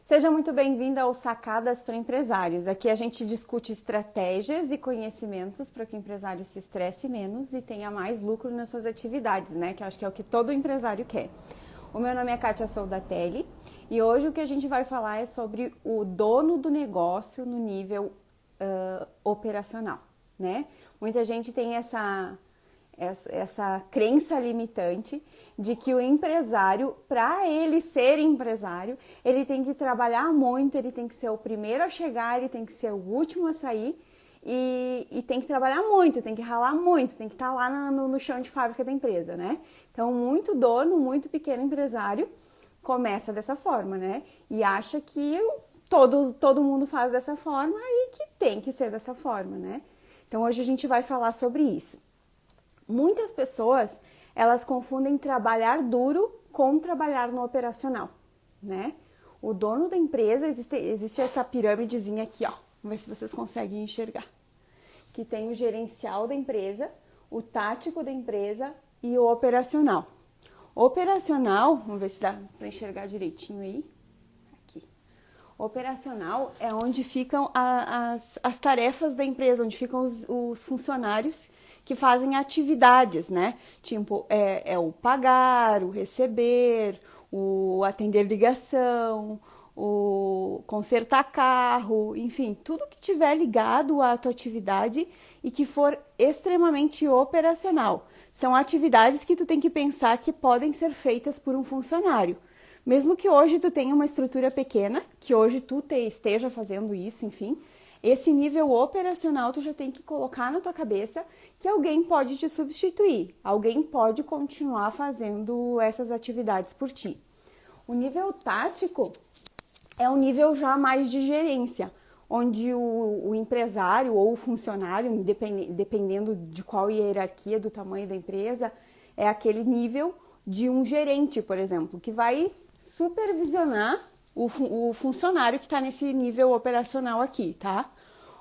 Seja muito bem-vindo ao Sacadas para Empresários. Aqui a gente discute estratégias e conhecimentos para que o empresário se estresse menos e tenha mais lucro nas suas atividades, né? Que eu acho que é o que todo empresário quer. O meu nome é Kátia Soldatelli e hoje o que a gente vai falar é sobre o dono do negócio no nível operacional, né? Muita gente tem essa crença limitante de que o empresário, para ele ser empresário, ele tem que trabalhar muito, ele tem que ser o primeiro a chegar, ele tem que ser o último a sair e tem que trabalhar muito, tem que ralar muito, tem que estar lá no chão de fábrica da empresa, né? Então, muito dono, muito pequeno empresário começa dessa forma, né? E acha que todo mundo faz dessa forma e que tem que ser dessa forma, né? Então, hoje a gente vai falar sobre isso. Muitas pessoas, elas confundem trabalhar duro com trabalhar no operacional, né? O dono da empresa, existe essa pirâmidezinha aqui, ó. Vamos ver se vocês conseguem enxergar. Que tem o gerencial da empresa, o tático da empresa e o operacional. O operacional, vamos ver se dá para enxergar direitinho aí. Aqui. O operacional é onde ficam as tarefas da empresa, onde ficam os funcionários que fazem atividades, né? Tipo, é o pagar, o receber, o atender ligação, o consertar carro, enfim, tudo que tiver ligado à tua atividade e que for extremamente operacional. São atividades que tu tem que pensar que podem ser feitas por um funcionário. Mesmo que hoje tu tenha uma estrutura pequena, que hoje tu esteja fazendo isso, enfim, esse nível operacional tu já tem que colocar na tua cabeça que alguém pode te substituir, alguém pode continuar fazendo essas atividades por ti. O nível tático é um nível já mais de gerência, onde o empresário ou o funcionário, dependendo de qual hierarquia, do tamanho da empresa, é aquele nível de um gerente, por exemplo, que vai supervisionar o funcionário que está nesse nível operacional aqui, tá?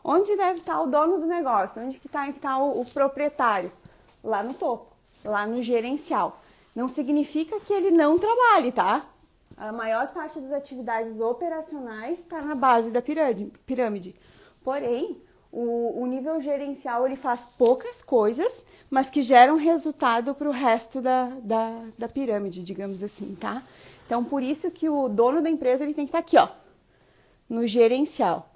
Onde deve estar o dono do negócio? Onde que tá o proprietário? Lá no topo, lá no gerencial. Não significa que ele não trabalhe, tá? A maior parte das atividades operacionais está na base da pirâmide. Porém, o nível gerencial ele faz poucas coisas, mas que geram resultado para o resto da pirâmide, digamos assim, tá? Então, por isso que o dono da empresa ele tem que estar aqui, ó, no gerencial.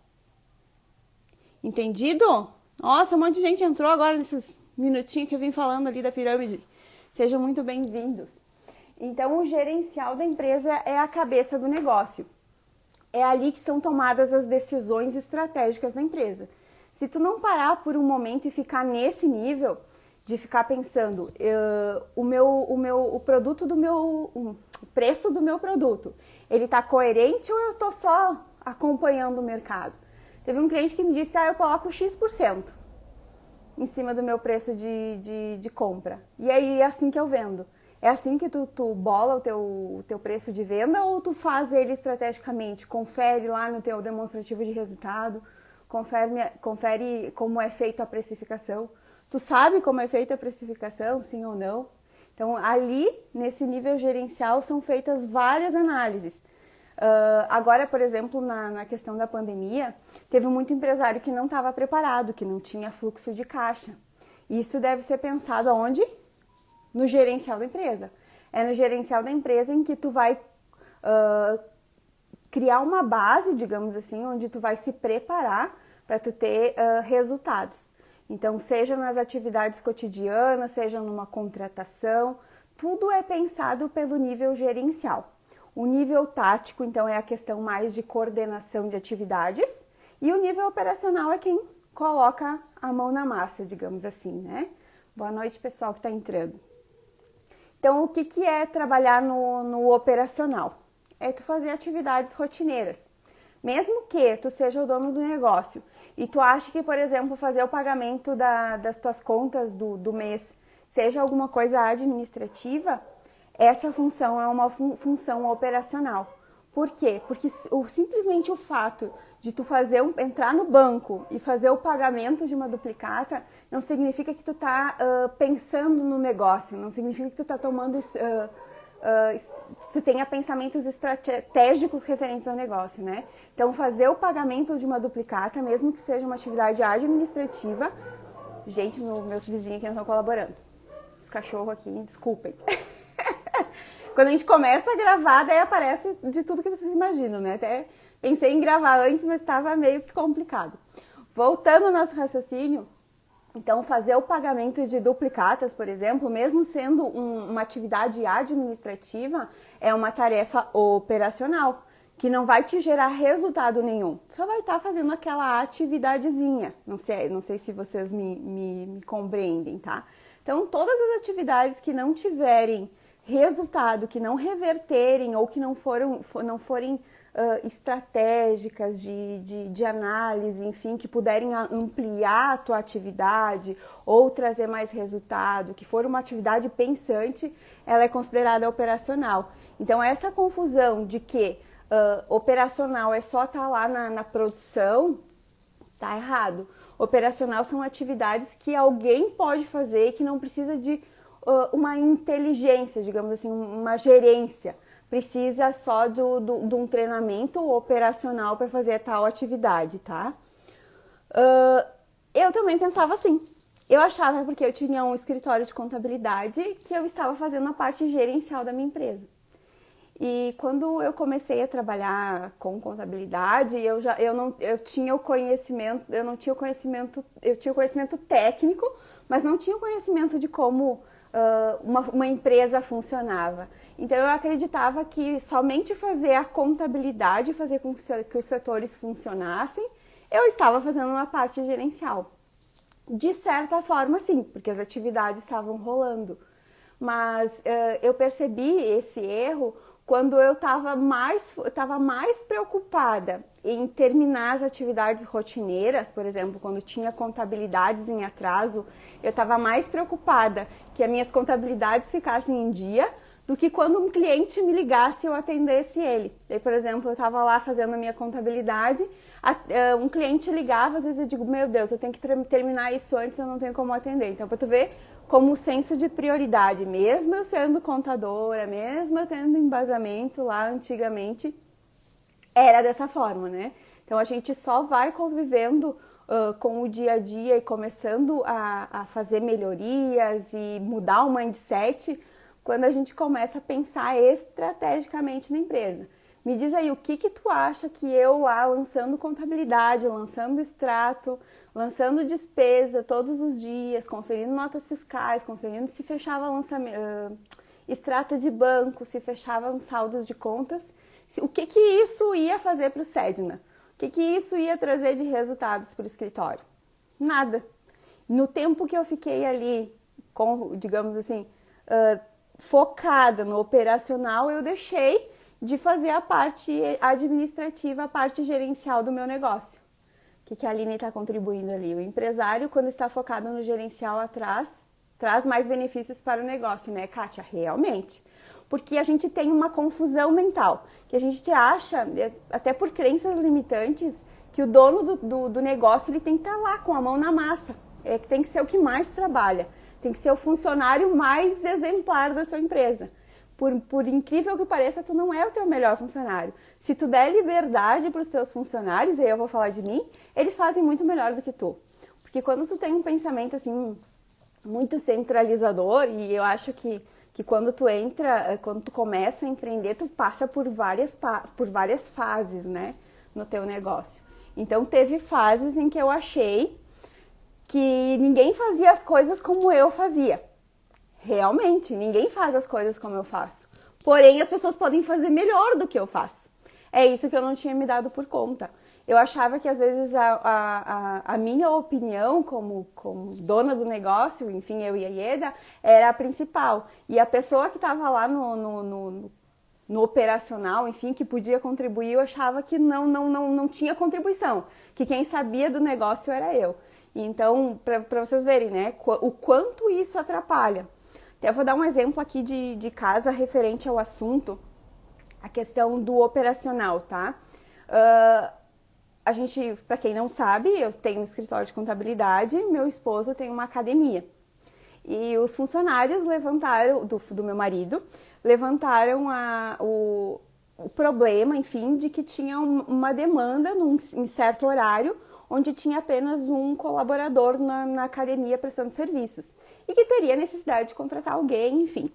Entendido? Nossa, um monte de gente entrou agora nesses minutinhos que eu vim falando ali da pirâmide. Sejam muito bem-vindos. Então, o gerencial da empresa é a cabeça do negócio. É ali que são tomadas as decisões estratégicas da empresa. Se tu não parar por um momento e ficar nesse nível de ficar pensando o preço do meu produto, ele está coerente ou eu estou só acompanhando o mercado? Teve um cliente que me disse, eu coloco X% em cima do meu preço de compra. E aí é assim que eu vendo. É assim que tu bola o teu preço de venda ou tu faz ele estrategicamente? Confere lá no teu demonstrativo de resultado, confere como é feita a precificação. Tu sabe como é feita a precificação, sim ou não? Então, ali, nesse nível gerencial, são feitas várias análises. Agora, por exemplo, na questão da pandemia, teve muito empresário que não estava preparado, que não tinha fluxo de caixa. Isso deve ser pensado aonde? No gerencial da empresa. É no gerencial da empresa em que tu vai criar uma base, digamos assim, onde tu vai se preparar para tu ter resultados. Então, seja nas atividades cotidianas, seja numa contratação, tudo é pensado pelo nível gerencial. O nível tático, então, é a questão mais de coordenação de atividades e o nível operacional é quem coloca a mão na massa, digamos assim, né? Boa noite, pessoal que está entrando. Então, o que é trabalhar no operacional? É tu fazer atividades rotineiras. Mesmo que tu seja o dono do negócio e tu acha que, por exemplo, fazer o pagamento das tuas contas do mês seja alguma coisa administrativa, essa função é uma função operacional. Por quê? Porque simplesmente o fato de tu entrar no banco e fazer o pagamento de uma duplicata não significa que tu tá pensando no negócio, não significa que tu tá tomando tu tenha pensamentos estratégicos referentes ao negócio, né? Então, fazer o pagamento de uma duplicata, mesmo que seja uma atividade administrativa. Gente, meus vizinhos aqui não estão colaborando. Os cachorros aqui, desculpem. Quando a gente começa a gravar, daí aparece de tudo que vocês imaginam, né? Até pensei em gravar antes, mas estava meio que complicado. Voltando ao nosso raciocínio, então fazer o pagamento de duplicatas, por exemplo, mesmo sendo uma atividade administrativa, é uma tarefa operacional, que não vai te gerar resultado nenhum. Só vai estar fazendo aquela atividadezinha. Não sei se vocês me compreendem, tá? Então, todas as atividades que não tiverem resultado, que não reverterem ou que não forem estratégicas de análise, enfim, que puderem ampliar a tua atividade ou trazer mais resultado, que for uma atividade pensante, ela é considerada operacional. Então, essa confusão de que operacional é só estar lá na produção, tá errado. Operacional são atividades que alguém pode fazer e que não precisa de uma inteligência, digamos assim, uma gerência. Precisa só de um treinamento operacional para fazer tal atividade, tá? Eu também pensava assim. Eu achava, porque eu tinha um escritório de contabilidade, que eu estava fazendo a parte gerencial da minha empresa. E quando eu comecei a trabalhar com contabilidade, eu tinha o conhecimento técnico, mas não tinha o conhecimento de como uma empresa funcionava. Então eu acreditava que somente fazer a contabilidade, fazer com que os setores funcionassem, eu estava fazendo uma parte gerencial. De certa forma, sim, porque as atividades estavam rolando. Mas eu percebi esse erro quando eu estava mais preocupada em terminar as atividades rotineiras, por exemplo, quando tinha contabilidades em atraso, eu estava mais preocupada que as minhas contabilidades ficassem em dia do que quando um cliente me ligasse e eu atendesse ele. Daí, por exemplo, eu estava lá fazendo a minha contabilidade, um cliente ligava, às vezes eu digo, meu Deus, eu tenho que terminar isso antes, eu não tenho como atender. Então, para tu ver como o senso de prioridade, mesmo eu sendo contadora, mesmo eu tendo embasamento lá antigamente, era dessa forma, né? Então, a gente só vai convivendo com o dia a dia e começando a fazer melhorias e mudar o mindset quando a gente começa a pensar estrategicamente na empresa. Me diz aí, o que tu acha que eu, lançando contabilidade, lançando extrato, lançando despesa todos os dias, conferindo notas fiscais, conferindo se fechava extrato de banco, se fechavam saldos de contas, o que isso ia fazer para o Sedna? O que isso ia trazer de resultados para o escritório? Nada. No tempo que eu fiquei ali, digamos assim, focada no operacional, eu deixei de fazer a parte administrativa, a parte gerencial do meu negócio. O que a Aline está contribuindo ali? O empresário, quando está focado no gerencial traz mais benefícios para o negócio, né, Kátia? Realmente. Porque a gente tem uma confusão mental, que a gente acha, até por crenças limitantes, que o dono do negócio ele tem que estar lá com a mão na massa, que tem que ser o que mais trabalha. Tem que ser o funcionário mais exemplar da sua empresa. Por incrível que pareça, tu não é o teu melhor funcionário. Se tu der liberdade para os teus funcionários, aí eu vou falar de mim, eles fazem muito melhor do que tu. Porque quando tu tem um pensamento assim muito centralizador, e eu acho que quando tu começa a empreender, tu passa por várias fases, né, no teu negócio. Então teve fases em que eu achei que ninguém fazia as coisas como eu fazia. Realmente, ninguém faz as coisas como eu faço. Porém, as pessoas podem fazer melhor do que eu faço. É isso que eu não tinha me dado por conta. Eu achava que, às vezes, a minha opinião como dona do negócio, enfim, eu e a Ieda, era a principal. E a pessoa que estava lá no operacional, enfim, que podia contribuir, eu achava que não tinha contribuição. Que quem sabia do negócio era eu. Então, para vocês verem, né, o quanto isso atrapalha. Até vou dar um exemplo aqui de casa referente ao assunto, a questão do operacional, tá? A gente, para quem não sabe, eu tenho um escritório de contabilidade, meu esposo tem uma academia. E os funcionários do meu marido levantaram o problema, enfim, de que tinha uma demanda em certo horário, onde tinha apenas um colaborador na academia prestando serviços e que teria necessidade de contratar alguém, enfim.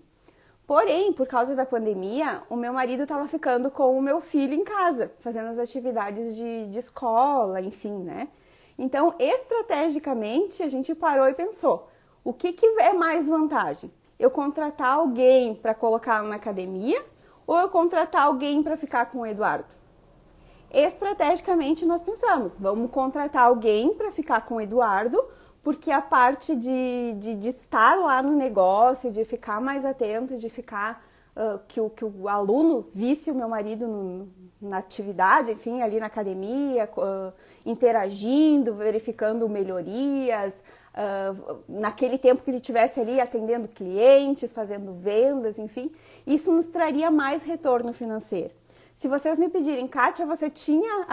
Porém, por causa da pandemia, o meu marido estava ficando com o meu filho em casa, fazendo as atividades de escola, enfim, né? Então, estrategicamente, a gente parou e pensou, o que é mais vantagem? Eu contratar alguém para colocar na academia ou eu contratar alguém para ficar com o Eduardo? Estrategicamente, nós pensamos, vamos contratar alguém para ficar com o Eduardo, porque a parte de estar lá no negócio, de ficar mais atento, de ficar que o aluno visse o meu marido na atividade, enfim, ali na academia, interagindo, verificando melhorias, naquele tempo que ele estivesse ali atendendo clientes, fazendo vendas, enfim, isso nos traria mais retorno financeiro. Se vocês me pedirem, Kátia, você tinha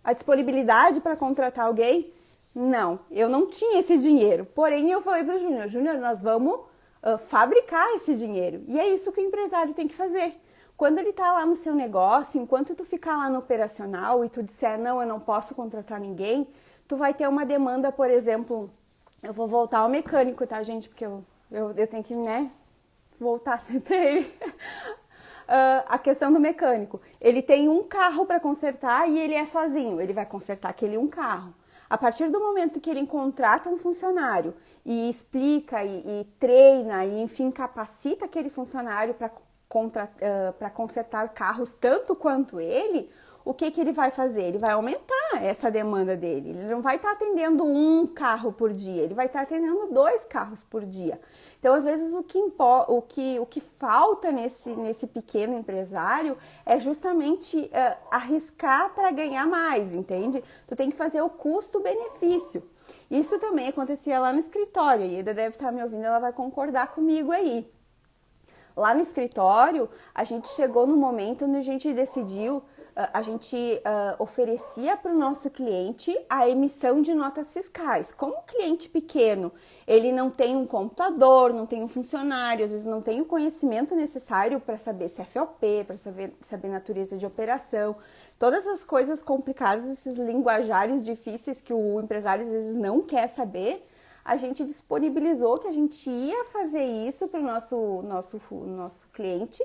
a disponibilidade para contratar alguém? Não, eu não tinha esse dinheiro. Porém, eu falei para o Júnior, Júnior, nós vamos fabricar esse dinheiro. E é isso que o empresário tem que fazer. Quando ele está lá no seu negócio, enquanto tu ficar lá no operacional e tu disser, não, eu não posso contratar ninguém, tu vai ter uma demanda, por exemplo, eu vou voltar ao mecânico, tá, gente? Porque eu tenho que, né, voltar sempre a ele. A questão do mecânico. Ele tem um carro para consertar e ele é sozinho. Ele vai consertar aquele um carro. A partir do momento que ele contrata um funcionário e explica e treina e, enfim, capacita aquele funcionário para consertar carros tanto quanto ele, o que ele vai fazer? Ele vai aumentar essa demanda dele. Ele não vai estar atendendo um carro por dia, ele vai estar atendendo 2 carros por dia. Então, às vezes, o que falta nesse pequeno empresário é justamente arriscar para ganhar mais, entende? Tu tem que fazer o custo-benefício. Isso também acontecia lá no escritório, e a Ida deve estar me ouvindo, ela vai concordar comigo aí. Lá no escritório, a gente chegou no momento onde a gente decidiu, a gente oferecia para o nosso cliente a emissão de notas fiscais. Como o cliente pequeno, ele não tem um computador, não tem um funcionário, às vezes não tem o conhecimento necessário para saber CFOP, para saber natureza de operação, todas as coisas complicadas, esses linguajares difíceis que o empresário às vezes não quer saber, a gente disponibilizou que a gente ia fazer isso para o nosso cliente,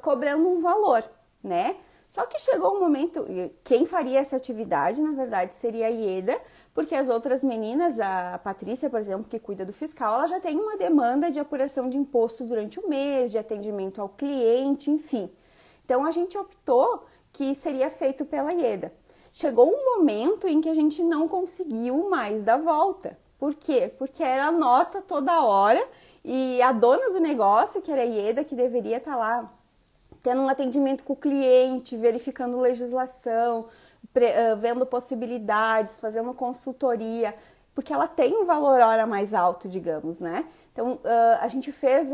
cobrando um valor, né? Só que chegou um momento, quem faria essa atividade, na verdade, seria a Ieda, porque as outras meninas, a Patrícia, por exemplo, que cuida do fiscal, ela já tem uma demanda de apuração de imposto durante o mês, de atendimento ao cliente, enfim. Então, a gente optou que seria feito pela Ieda. Chegou um momento em que a gente não conseguiu mais dar volta. Por quê? Porque era nota toda hora e a dona do negócio, que era a Ieda, que deveria estar lá tendo um atendimento com o cliente, verificando legislação, vendo possibilidades, fazendo consultoria, porque ela tem um valor hora mais alto, digamos, né? Então, a gente fez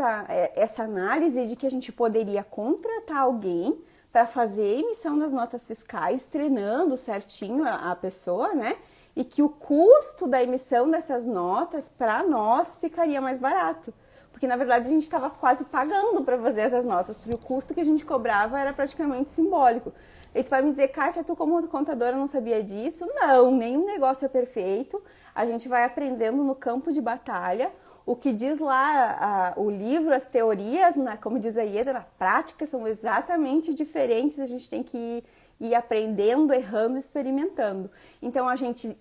essa análise de que a gente poderia contratar alguém para fazer a emissão das notas fiscais, treinando certinho a pessoa, né? E que o custo da emissão dessas notas, para nós, ficaria mais barato. Porque, na verdade, a gente estava quase pagando para fazer essas notas, porque o custo que a gente cobrava era praticamente simbólico. E tu vai me dizer, Kátia, tu como contadora não sabia disso? Não, nenhum negócio é perfeito. A gente vai aprendendo no campo de batalha. O que diz lá o livro, as teorias, como diz a Ieda, na prática, são exatamente diferentes. A gente tem que ir aprendendo, errando, experimentando. Então, a gente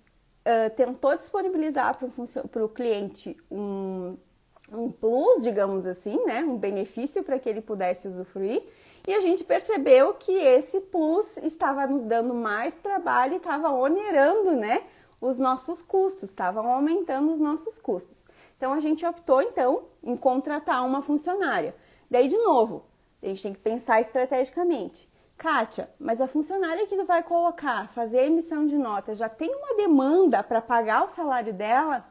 tentou disponibilizar para o cliente um plus, digamos assim, né? Um benefício para que ele pudesse usufruir. E a gente percebeu que esse plus estava nos dando mais trabalho e estava onerando, né, os nossos custos, estavam aumentando os nossos custos. Então, a gente optou, então, em contratar uma funcionária. Daí, de novo, a gente tem que pensar estrategicamente. Kátia, mas a funcionária que tu vai colocar, fazer a emissão de notas, já tem uma demanda para pagar o salário dela?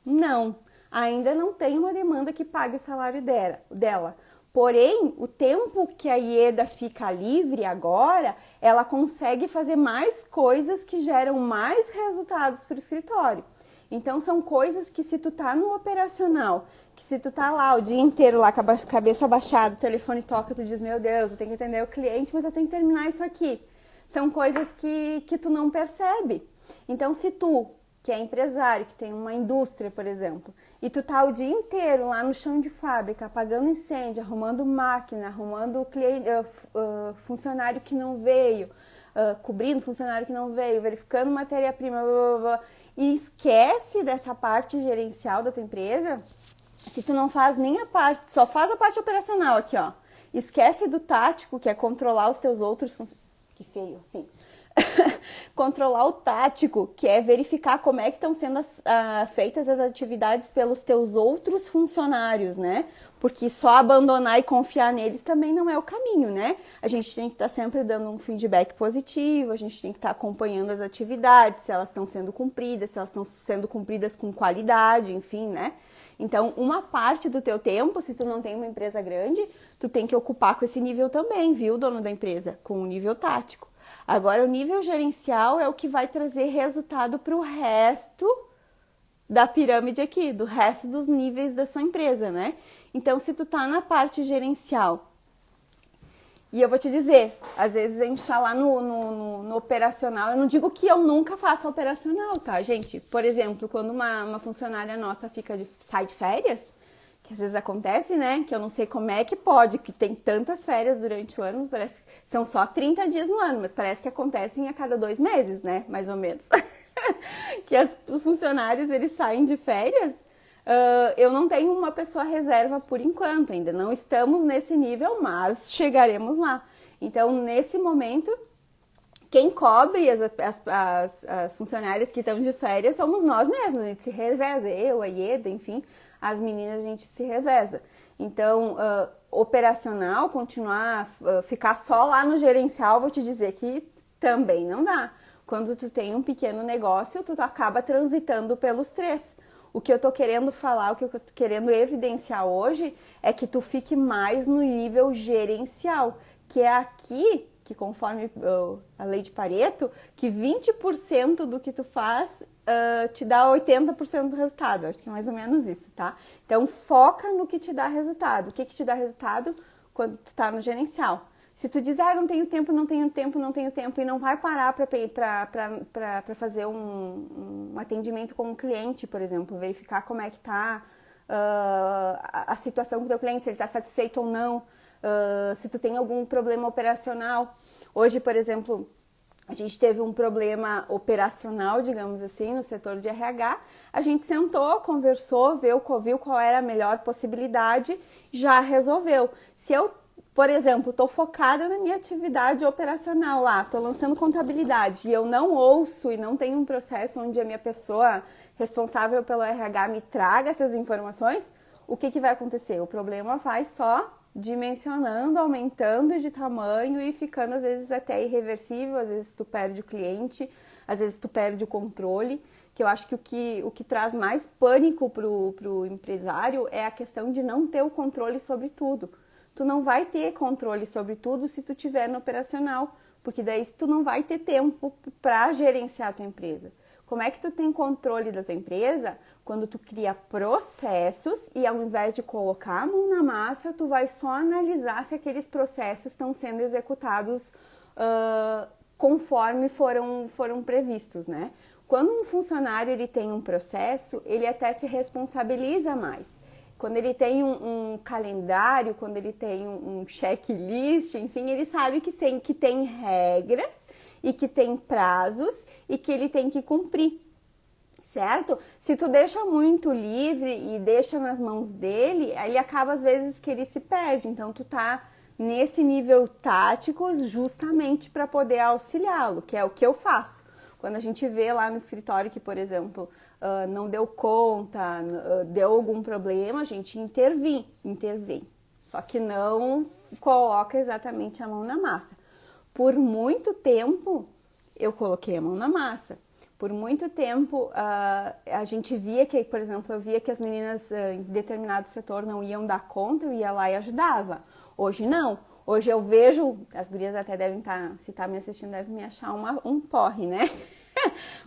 Não, ainda não tem uma demanda que pague o salário dela. Porém, o tempo que a Ieda fica livre agora, ela consegue fazer mais coisas que geram mais resultados para o escritório. Então são coisas que se tu tá no operacional, que se tu tá lá o dia inteiro lá com a cabeça abaixada, o telefone toca, tu diz, meu Deus, eu tenho que atender o cliente, mas eu tenho que terminar isso aqui. São coisas que tu não percebe. Então se tu, que é empresário, que tem uma indústria, por exemplo, e tu tá o dia inteiro lá no chão de fábrica, apagando incêndio, arrumando máquina, arrumando cliente, funcionário que não veio, cobrindo funcionário que não veio, verificando matéria-prima, e esquece dessa parte gerencial da tua empresa, se tu não faz nem a parte, só faz a parte operacional aqui, ó. Esquece do tático, que é controlar os teus outros que feio, assim. Controlar o tático, que é verificar como é que estão sendo feitas as atividades pelos teus outros funcionários, né? Porque só abandonar e confiar neles também não é o caminho, né? A gente tem que estar sempre dando um feedback positivo, a gente tem que estar acompanhando as atividades, se elas estão sendo cumpridas, se elas estão sendo cumpridas com qualidade, enfim, né? Então, uma parte do teu tempo, se tu não tem uma empresa grande, tu tem que ocupar com esse nível também, viu, dono da empresa? Com o nível tático. Agora, o nível gerencial é o que vai trazer resultado para o resto da pirâmide aqui, do resto dos níveis da sua empresa, né? Então, se tu tá na parte gerencial, e eu vou te dizer, às vezes a gente tá lá no operacional, eu não digo que eu nunca faço operacional, tá, gente? Por exemplo, quando uma funcionária nossa sai de férias, que às vezes acontece, né? Que eu não sei como é que pode, que tem tantas férias durante o ano, parece que são só 30 dias no ano, mas parece que acontecem a cada 2 meses, né? Mais ou menos. Que os funcionários, eles saem de férias, eu não tenho uma pessoa reserva por enquanto, ainda não estamos nesse nível, mas chegaremos lá. Então, nesse momento, quem cobre as funcionárias que estão de férias somos nós mesmos, a gente se reveza, eu, a Ieda, enfim, as meninas a gente se reveza. Então, operacional, ficar só lá no gerencial, vou te dizer que também não dá. Quando tu tem um pequeno negócio, tu acaba transitando pelos 3. O que eu tô querendo falar, o que eu tô querendo evidenciar hoje é que tu fique mais no nível gerencial, que é aqui, que conforme a lei de Pareto, que 20% do que tu faz te dá 80% do resultado. Acho que é mais ou menos isso, tá? Então, foca no que te dá resultado. O que te dá resultado quando tu tá no gerencial? Se tu diz, não tenho tempo, e não vai parar para fazer um atendimento com um cliente, por exemplo, verificar como é que tá a situação com o teu cliente, se ele está satisfeito ou não, se tu tem algum problema operacional. Hoje, por exemplo, a gente teve um problema operacional, digamos assim, no setor de RH. A gente sentou, conversou, viu qual era a melhor possibilidade, já resolveu. Se eu, por exemplo, estou focada na minha atividade operacional lá, estou lançando contabilidade e eu não ouço e não tenho um processo onde a minha pessoa responsável pelo RH me traga essas informações, o que vai acontecer? O problema vai só dimensionando, aumentando de tamanho e ficando às vezes até irreversível, às vezes tu perde o cliente, às vezes tu perde o controle, que eu acho que o que traz mais pânico pro empresário é a questão de não ter o controle sobre tudo. Tu não vai ter controle sobre tudo se tu estiver no operacional, porque daí tu não vai ter tempo para gerenciar a tua empresa. Como é que tu tem controle da tua empresa? Quando tu cria processos e ao invés de colocar a mão na massa, tu vai só analisar se aqueles processos estão sendo executados conforme foram previstos, né? Quando um funcionário ele tem um processo, ele até se responsabiliza mais. Quando ele tem um calendário, quando ele tem um checklist, enfim, ele sabe que tem regras e que tem prazos e que ele tem que cumprir, certo? Se tu deixa muito livre e deixa nas mãos dele, aí acaba às vezes que ele se perde. Então tu tá nesse nível tático justamente para poder auxiliá-lo, que é o que eu faço. Quando a gente vê lá no escritório que, por exemplo, não deu conta, deu algum problema, a gente intervém. Só que não coloca exatamente a mão na massa. Por muito tempo, eu coloquei a mão na massa. Por muito tempo, a gente via que, por exemplo, eu via que as meninas em determinado setor não iam dar conta, eu ia lá e ajudava. Hoje não. Hoje eu vejo, as gurias até devem estar, se tá me assistindo, devem me achar um porre, né?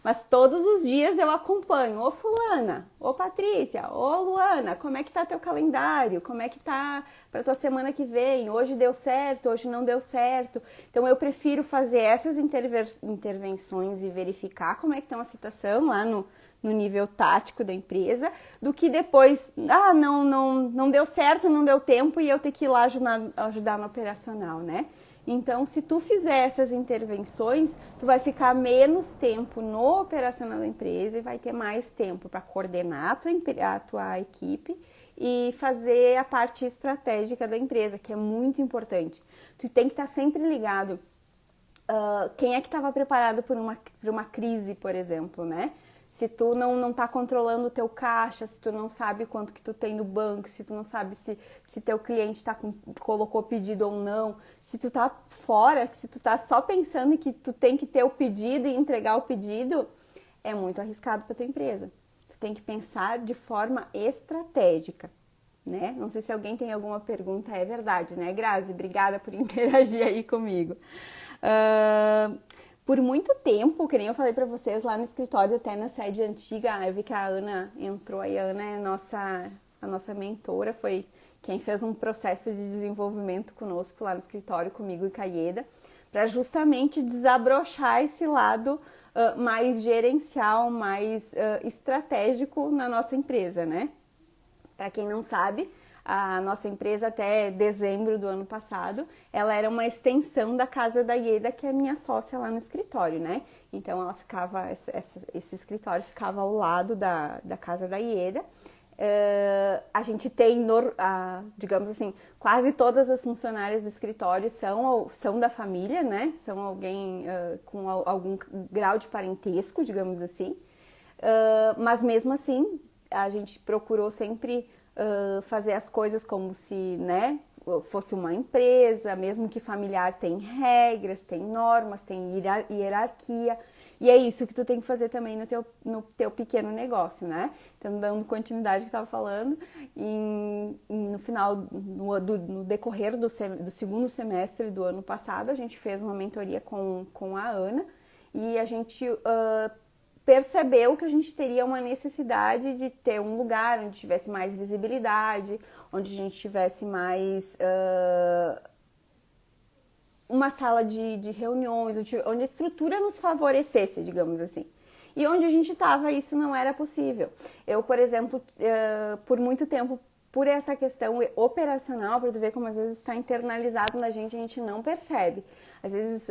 Mas todos os dias eu acompanho, ô fulana, ô Patrícia, ô Luana, como é que tá teu calendário? Como é que tá para tua semana que vem? Hoje deu certo, hoje não deu certo. Então eu prefiro fazer essas intervenções e verificar como é que tá a situação lá no nível tático da empresa, do que depois, não deu certo, não deu tempo e eu ter que ir lá ajudar no operacional, né? Então, se tu fizer essas intervenções, tu vai ficar menos tempo no operacional da empresa e vai ter mais tempo para coordenar a tua equipe e fazer a parte estratégica da empresa, que é muito importante. Tu tem que estar sempre ligado. Quem é que estava preparado por uma crise, por exemplo, né? Se tu não tá controlando o teu caixa, se tu não sabe quanto que tu tem no banco, se tu não sabe se teu cliente colocou pedido ou não, se tu tá fora, se tu tá só pensando que tu tem que ter o pedido e entregar o pedido, é muito arriscado para tua empresa. Tu tem que pensar de forma estratégica, né? Não sei se alguém tem alguma pergunta, é verdade, né, Grazi? Obrigada por interagir aí comigo. Por muito tempo, que nem eu falei pra vocês lá no escritório, até na sede antiga, eu vi que a Ana entrou aí, a Ana é a nossa mentora, foi quem fez um processo de desenvolvimento conosco lá no escritório, comigo e com a Ieda, para justamente desabrochar esse lado mais gerencial, mais estratégico na nossa empresa, né? Para quem não sabe, a nossa empresa até dezembro do ano passado, ela era uma extensão da casa da Ieda, que é minha sócia lá no escritório, né? Então ela ficava, esse escritório ficava ao lado da casa da Ieda. A gente tem, digamos assim, quase todas as funcionárias do escritório são da família, né? São alguém com algum grau de parentesco, digamos assim. Mas mesmo assim, a gente procurou sempre fazer as coisas como se, né, fosse uma empresa, mesmo que familiar, tem regras, tem normas, tem hierarquia, e é isso que tu tem que fazer também no teu pequeno negócio, né? Então, dando continuidade que eu estava falando, no final, no decorrer do segundo semestre do ano passado, a gente fez uma mentoria com a Ana, e a gente percebeu que a gente teria uma necessidade de ter um lugar onde tivesse mais visibilidade, onde a gente tivesse mais uma sala de reuniões, onde a estrutura nos favorecesse, digamos assim. E onde a gente estava, isso não era possível. Eu, por exemplo, por muito tempo, por essa questão operacional, para tu ver como às vezes está internalizado na gente, a gente não percebe. Às vezes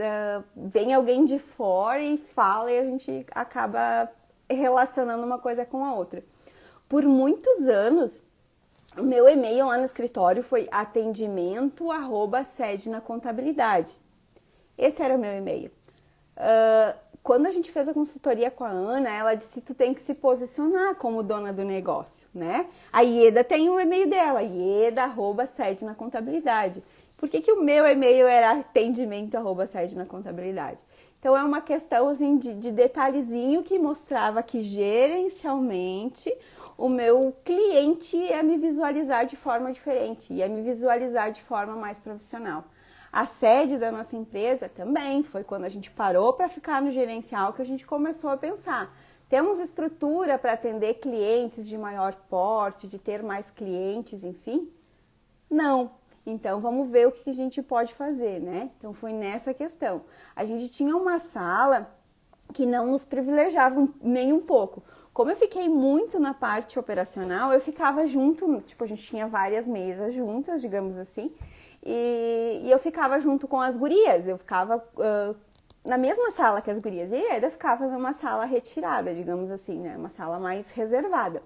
vem alguém de fora e fala e a gente acaba relacionando uma coisa com a outra. Por muitos anos, o meu e-mail lá no escritório foi atendimento@sedenacontabilidade. Esse era o meu e-mail. Quando a gente fez a consultoria com a Ana, ela disse que tu tem que se posicionar como dona do negócio, né? A Ieda tem o e-mail dela, ieda@sedenacontabilidade. Por que o meu e-mail era atendimento@sedenacontabilidade? Então, é uma questão assim, de detalhezinho que mostrava que gerencialmente o meu cliente ia me visualizar de forma diferente, ia me visualizar de forma mais profissional. A sede da nossa empresa também foi quando a gente parou para ficar no gerencial que a gente começou a pensar. Temos estrutura para atender clientes de maior porte, de ter mais clientes, enfim? Não. Então, vamos ver o que a gente pode fazer, né? Então, foi nessa questão. A gente tinha uma sala que não nos privilegiava nem um pouco. Como eu fiquei muito na parte operacional, eu ficava junto, tipo, a gente tinha várias mesas juntas, digamos assim, e eu ficava junto com as gurias, eu ficava na mesma sala que as gurias, e ainda ficava numa sala retirada, digamos assim, né? Uma sala mais reservada.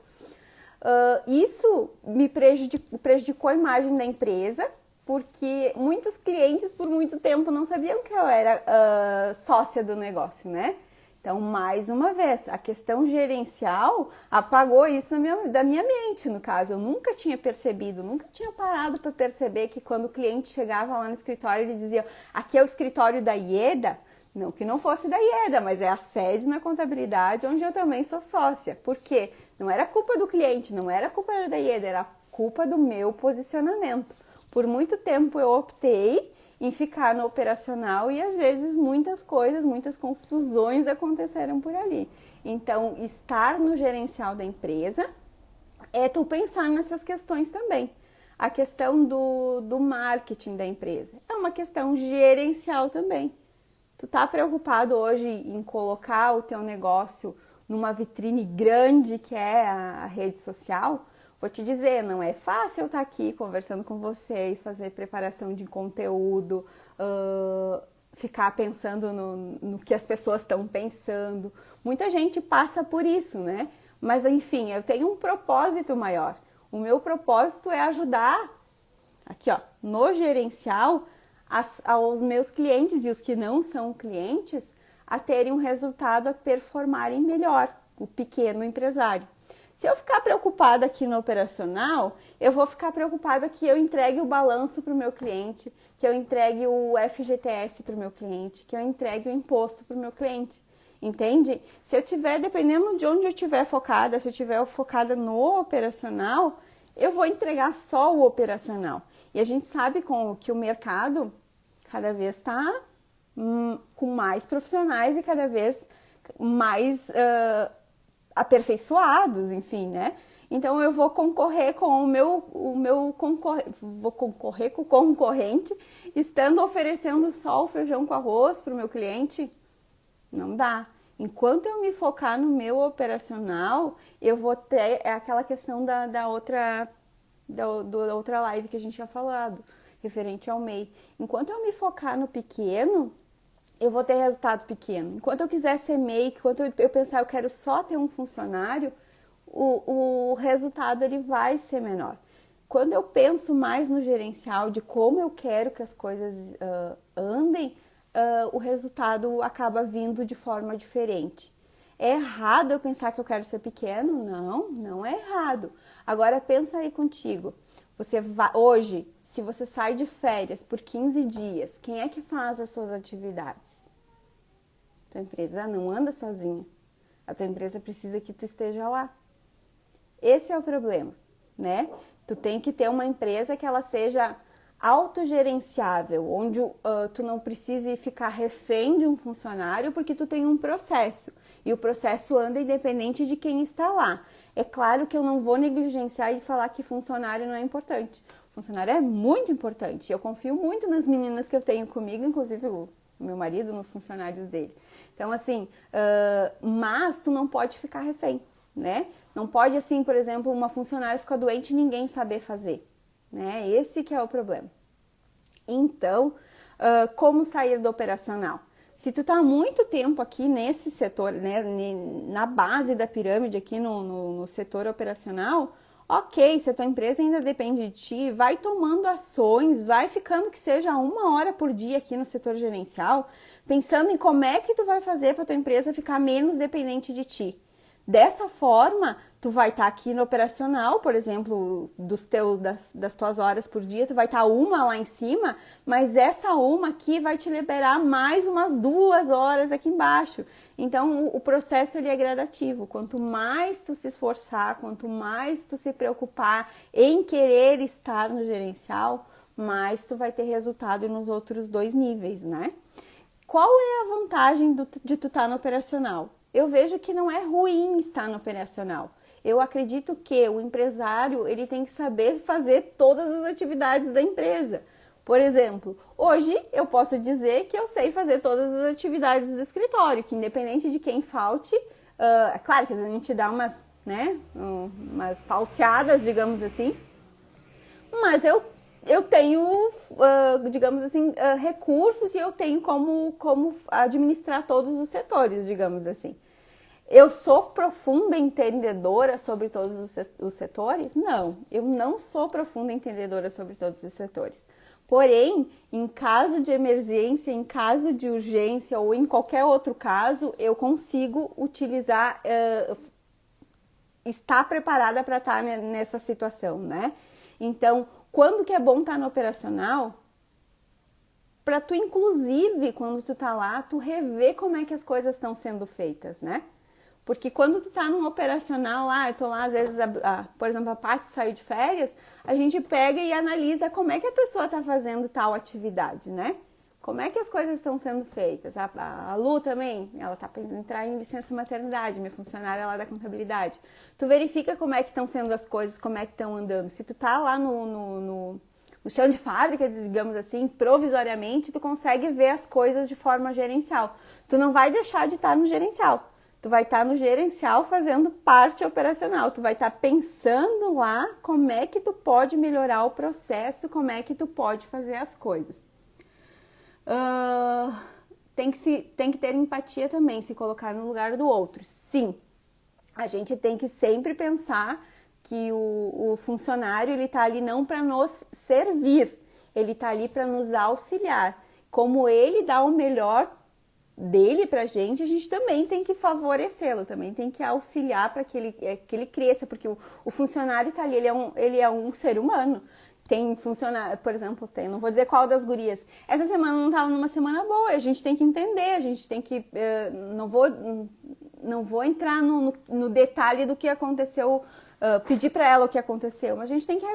Isso me prejudicou a imagem da empresa, porque muitos clientes por muito tempo não sabiam que eu era sócia do negócio, né? Então, mais uma vez, a questão gerencial apagou isso da minha mente, no caso. Eu nunca tinha percebido, nunca tinha parado para perceber que quando o cliente chegava lá no escritório, ele dizia, aqui é o escritório da Ieda. Não que não fosse da Ieda, mas é a sede na contabilidade onde eu também sou sócia. Por quê? Não era culpa do cliente, não era culpa da Ieda, era culpa do meu posicionamento. Por muito tempo eu optei em ficar no operacional e às vezes muitas coisas, muitas confusões aconteceram por ali. Então, estar no gerencial da empresa é tu pensar nessas questões também. A questão do marketing da empresa é uma questão gerencial também. Tu tá preocupado hoje em colocar o teu negócio numa vitrine grande que é a rede social? Vou te dizer, não é fácil eu estar aqui conversando com vocês, fazer preparação de conteúdo, ficar pensando no que as pessoas estão pensando. Muita gente passa por isso, né? Mas enfim, eu tenho um propósito maior. O meu propósito é ajudar, aqui ó, no gerencial, aos meus clientes e os que não são clientes a terem um resultado, a performarem melhor, o pequeno empresário. Se eu ficar preocupada aqui no operacional, eu vou ficar preocupada que eu entregue o balanço para o meu cliente, que eu entregue o FGTS para o meu cliente, que eu entregue o imposto para o meu cliente. Entende? Se eu tiver, dependendo de onde eu estiver focada, se eu estiver focada no operacional, eu vou entregar só o operacional. E a gente sabe que o mercado cada vez está com mais profissionais e cada vez mais aperfeiçoados, enfim, né? Então eu vou concorrer com vou concorrer com o concorrente, estando oferecendo só o feijão com arroz para o meu cliente. Não dá. Enquanto eu me focar no meu operacional, eu vou ter aquela questão da outra live que a gente tinha falado, referente ao MEI. Enquanto eu me focar no pequeno, eu vou ter resultado pequeno. Enquanto eu quiser ser MEI, enquanto eu pensar eu quero só ter um funcionário, o resultado ele vai ser menor. Quando eu penso mais no gerencial, de como eu quero que as coisas andem, o resultado acaba vindo de forma diferente. É errado eu pensar que eu quero ser pequeno? Não, não é errado. Agora pensa aí contigo. Hoje, se você sai de férias por 15 dias, quem é que faz as suas atividades? Tua empresa não anda sozinha. A tua empresa precisa que tu esteja lá. Esse é o problema, né? Tu tem que ter uma empresa que ela seja autogerenciável, onde tu não precise ficar refém de um funcionário, porque tu tem um processo e o processo anda independente de quem está lá. É claro que eu não vou negligenciar e falar que funcionário não é importante. Funcionário é muito importante. Eu confio muito nas meninas que eu tenho comigo, inclusive o meu marido, nos funcionários dele. Então, assim, mas tu não pode ficar refém, né? Não pode, assim, por exemplo, uma funcionária ficar doente e ninguém saber fazer. Né? Esse que é o problema. Então, como sair do operacional? Se tu tá há muito tempo aqui nesse setor, né, na base da pirâmide aqui no setor operacional, ok, se a tua empresa ainda depende de ti, vai tomando ações, vai ficando que seja 1 hora por dia aqui no setor gerencial, pensando em como é que tu vai fazer para tua empresa ficar menos dependente de ti. Dessa forma, tu vai estar aqui no operacional, por exemplo, das tuas horas por dia, tu vai estar 1 lá em cima, mas essa 1 aqui vai te liberar mais umas 2 horas aqui embaixo. Então, o processo ele é gradativo. Quanto mais tu se esforçar, quanto mais tu se preocupar em querer estar no gerencial, mais tu vai ter resultado nos outros 2 níveis, né? Qual é a vantagem de tu estar no operacional? Eu vejo que não é ruim estar no operacional. Eu acredito que o empresário ele tem que saber fazer todas as atividades da empresa. Por exemplo, hoje eu posso dizer que eu sei fazer todas as atividades do escritório, que independente de quem falte, é claro que a gente dá umas falseadas, digamos assim, mas eu tenho, digamos assim, recursos e eu tenho como administrar todos os setores, digamos assim. Eu sou profunda entendedora sobre todos os setores? Não, eu não sou profunda entendedora sobre todos os setores. Porém, em caso de emergência, em caso de urgência ou em qualquer outro caso, eu consigo utilizar, estar preparada para estar nessa situação, né? Então, quando que é bom estar no operacional? Para tu, inclusive, quando tu tá lá, tu rever como é que as coisas estão sendo feitas, né? Porque quando tu tá num operacional lá, eu tô lá, às vezes, por exemplo, a Paty saiu de férias, a gente pega e analisa como é que a pessoa tá fazendo tal atividade, né? Como é que as coisas estão sendo feitas? A Lu também, ela tá pensando em entrar em licença maternidade, minha funcionária lá da contabilidade. Tu verifica como é que estão sendo as coisas, como é que estão andando. Se tu tá lá no chão de fábrica, digamos assim, provisoriamente, tu consegue ver as coisas de forma gerencial. Tu não vai deixar de estar no gerencial. Tu vai estar no gerencial fazendo parte operacional. Tu vai estar pensando lá como é que tu pode melhorar o processo, como é que tu pode fazer as coisas. Tem que ter empatia também, se colocar no lugar do outro. Sim, a gente tem que sempre pensar que o funcionário ele está ali não para nos servir, ele está ali para nos auxiliar. Como ele dá o melhor dele pra gente, a gente também tem que favorecê-lo, também tem que auxiliar para que ele cresça, porque o funcionário tá ali, ele é um ser humano. Tem funcionário, por exemplo, não vou dizer qual das gurias, essa semana não estava numa semana boa, a gente tem que entender, a gente tem que, não vou entrar no detalhe do que aconteceu, pedir para ela o que aconteceu, mas a gente tem que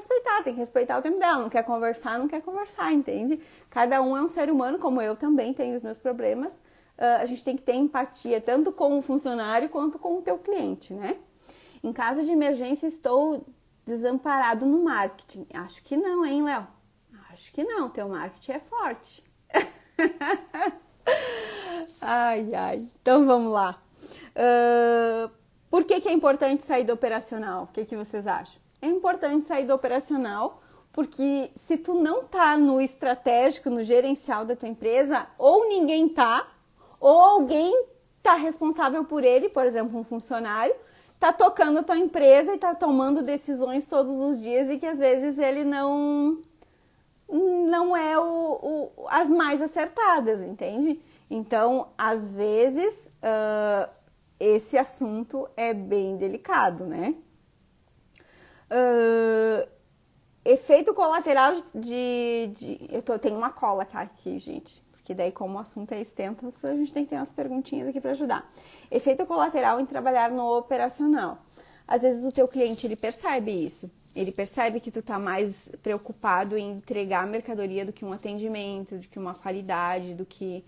respeitar o tempo dela, não quer conversar, entende? Cada um é um ser humano, como eu também tenho os meus problemas. A gente tem que ter empatia, tanto com o funcionário quanto com o teu cliente, né? Em caso de emergência, estou desamparado no marketing. Acho que não, hein, Léo? Acho que não, teu marketing é forte. Ai. Então, vamos lá. Por que é importante sair do operacional? O que vocês acham? É importante sair do operacional porque se tu não tá no estratégico, no gerencial da tua empresa, ou ninguém tá, ou alguém está responsável por ele, por exemplo, um funcionário, está tocando a tua empresa e está tomando decisões todos os dias e que às vezes ele não é as mais acertadas, entende? Então, às vezes, esse assunto é bem delicado, né? Efeito colateral eu tenho uma cola aqui, gente. Que daí, como o assunto é extenso, a gente tem que ter umas perguntinhas aqui para ajudar. Efeito colateral em trabalhar no operacional. Às vezes o teu cliente, ele percebe isso. Ele percebe que tu tá mais preocupado em entregar a mercadoria do que um atendimento, do que uma qualidade, do que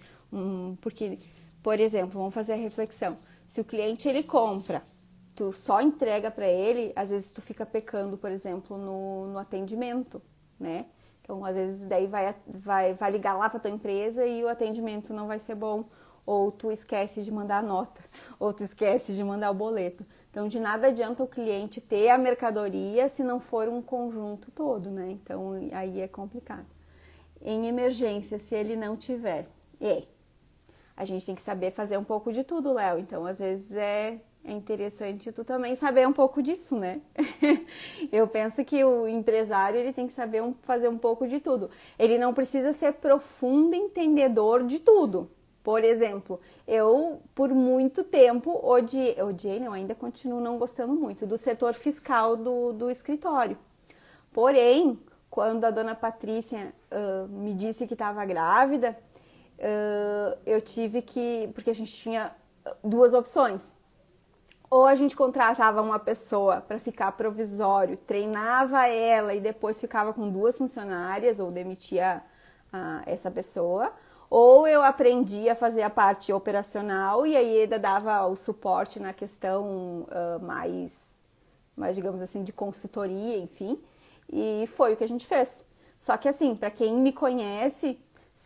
porque, por exemplo, vamos fazer a reflexão. Se o cliente, ele compra, tu só entrega para ele, às vezes tu fica pecando, por exemplo, no atendimento, né? Então, às vezes, daí vai ligar lá para tua empresa e o atendimento não vai ser bom. Ou tu esquece de mandar a nota, ou tu esquece de mandar o boleto. Então, de nada adianta o cliente ter a mercadoria se não for um conjunto todo, né? Então, aí é complicado. Em emergência, se ele não tiver, a gente tem que saber fazer um pouco de tudo, Léo. Então, às vezes, é interessante tu também saber um pouco disso, né? Eu penso que o empresário, ele tem que saber fazer um pouco de tudo. Ele não precisa ser profundo entendedor de tudo. Por exemplo, eu por muito tempo odiei, não, ainda continuo não gostando muito do setor fiscal do escritório. Porém, quando a dona Patrícia me disse que estava grávida, eu tive porque a gente tinha duas opções. Ou a gente contratava uma pessoa para ficar provisório, treinava ela e depois ficava com duas funcionárias ou demitia essa pessoa. Ou eu aprendi a fazer a parte operacional e aí ainda dava o suporte na questão mais, digamos assim, de consultoria, enfim. E foi o que a gente fez. Só que assim, para quem me conhece,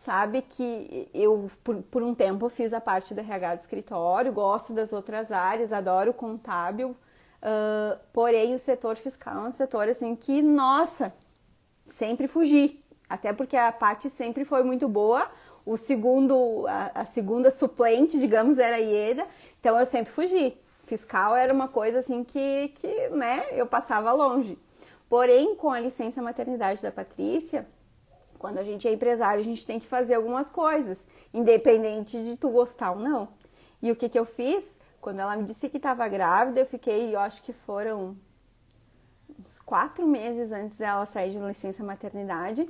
sabe que eu, por um tempo, fiz a parte do RH do escritório, gosto das outras áreas, adoro o contábil, porém o setor fiscal é um setor assim que, nossa, sempre fugi. Até porque a parte sempre foi muito boa, a segunda suplente, digamos, era a Ieda, então eu sempre fugi. Fiscal era uma coisa assim que né, eu passava longe. Porém, com a licença maternidade da Patrícia, quando a gente é empresário, a gente tem que fazer algumas coisas, independente de tu gostar ou não. E o que eu fiz? Quando ela me disse que estava grávida, eu fiquei, eu acho que foram uns 4 meses antes dela sair de licença maternidade,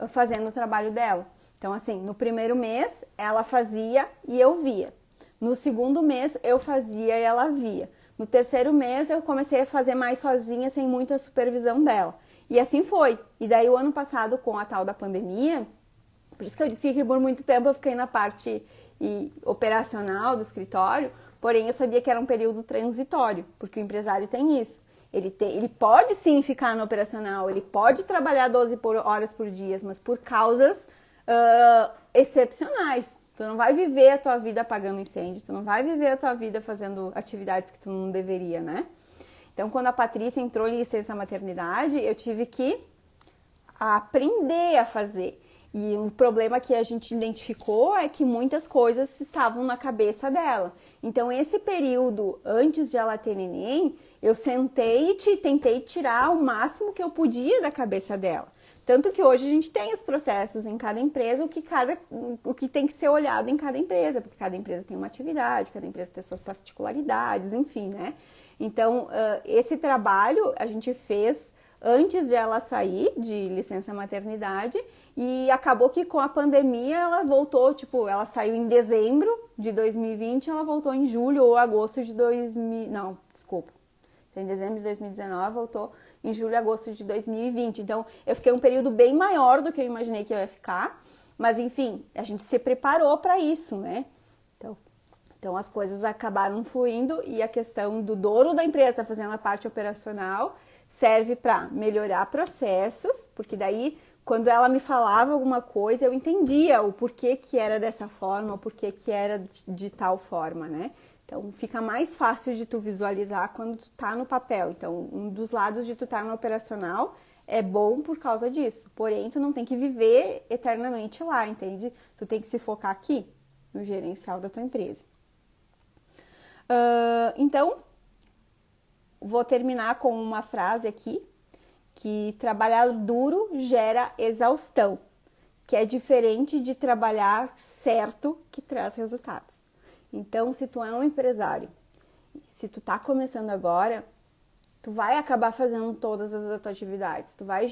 fazendo o trabalho dela. Então, assim, no primeiro mês, ela fazia e eu via. No segundo mês eu fazia e ela via. No terceiro mês eu comecei a fazer mais sozinha, sem muita supervisão dela. E assim foi. E daí o ano passado, com a tal da pandemia, por isso que eu disse que por muito tempo eu fiquei na parte operacional do escritório, porém eu sabia que era um período transitório, porque o empresário tem isso. Ele pode sim ficar no operacional, ele pode trabalhar 12 horas por dia, mas por causas excepcionais. Tu não vai viver a tua vida apagando incêndio, tu não vai viver a tua vida fazendo atividades que tu não deveria, né? Então, quando a Patrícia entrou em licença maternidade, eu tive que aprender a fazer. E o problema que a gente identificou é que muitas coisas estavam na cabeça dela. Então, esse período antes de ela ter neném, eu sentei e tentei tirar o máximo que eu podia da cabeça dela. Tanto que hoje a gente tem os processos em cada empresa, o que tem que ser olhado em cada empresa, porque cada empresa tem uma atividade, cada empresa tem suas particularidades, enfim, né? Então, esse trabalho a gente fez antes de ela sair de licença maternidade e acabou que com a pandemia ela voltou, ela saiu em dezembro de 2020, ela voltou em julho ou agosto de 2000, não, desculpa, em dezembro de 2019, voltou em julho e agosto de 2020. Então, eu fiquei um período bem maior do que eu imaginei que eu ia ficar, mas enfim, a gente se preparou para isso, né? Então, as coisas acabaram fluindo e a questão do dono da empresa estar fazendo a parte operacional serve para melhorar processos, porque daí, quando ela me falava alguma coisa, eu entendia o porquê que era dessa forma, o porquê que era de tal forma, né? Então, fica mais fácil de tu visualizar quando tu tá no papel. Então, um dos lados de tu tá no operacional é bom por causa disso. Porém, tu não tem que viver eternamente lá, entende? Tu tem que se focar aqui, no gerencial da tua empresa. Então, vou terminar com uma frase aqui, que trabalhar duro gera exaustão, que é diferente de trabalhar certo, que traz resultados. Então, se tu é um empresário, se tu tá começando agora, tu vai acabar fazendo todas as tuas atividades, tu vai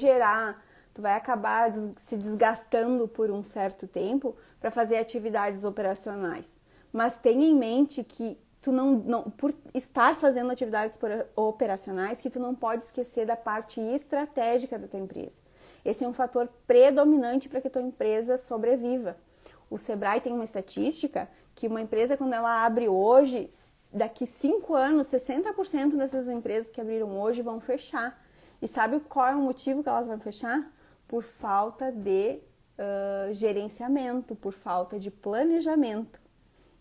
acabar se desgastando por um certo tempo para fazer atividades operacionais. Mas tenha em mente que tu não, por estar fazendo atividades operacionais, que tu não pode esquecer da parte estratégica da tua empresa. Esse é um fator predominante para que a tua empresa sobreviva. O Sebrae tem uma estatística que uma empresa, quando ela abre hoje, daqui 5 anos, 60% dessas empresas que abriram hoje vão fechar. E sabe qual é o motivo que elas vão fechar? Por falta de gerenciamento, por falta de planejamento.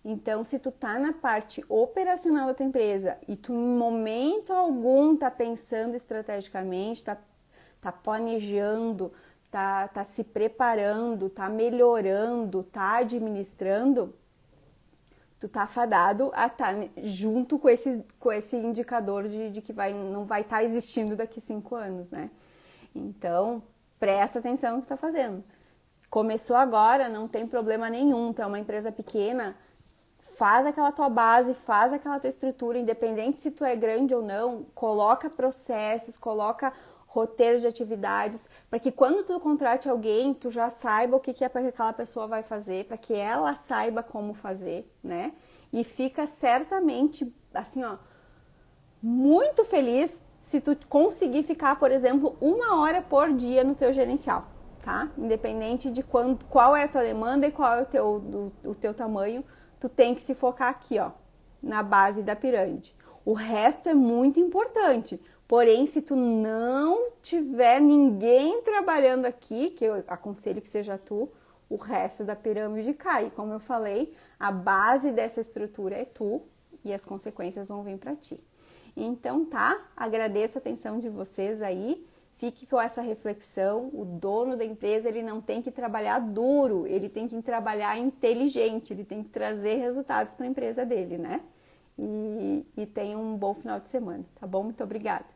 Então, se tu tá na parte operacional da tua empresa e tu em momento algum tá pensando estrategicamente, tá planejando, tá se preparando, tá melhorando, tá administrando, tu tá fadado a estar junto com esse indicador de que não vai estar existindo daqui 5 anos, né? Então, presta atenção no que tá fazendo. Começou agora, não tem problema nenhum, tu é uma empresa pequena, faz aquela tua base, faz aquela tua estrutura, independente se tu é grande ou não, coloca processos, coloca roteiros de atividades, para que quando tu contrate alguém, tu já saiba o que é para que aquela pessoa vai fazer, para que ela saiba como fazer, né? E fica certamente, assim, ó, muito feliz se tu conseguir ficar, por exemplo, 1 hora por dia no teu gerencial, tá? Independente de qual é a tua demanda e qual é o teu tamanho, tu tem que se focar aqui, ó, na base da pirâmide. O resto é muito importante, porém, se tu não tiver ninguém trabalhando aqui, que eu aconselho que seja tu, o resto da pirâmide cai. Como eu falei, a base dessa estrutura é tu e as consequências vão vir para ti. Então, tá? Agradeço a atenção de vocês aí. Fique com essa reflexão. O dono da empresa, ele não tem que trabalhar duro, ele tem que trabalhar inteligente, ele tem que trazer resultados para a empresa dele, né? E tenha um bom final de semana, tá bom? Muito obrigada.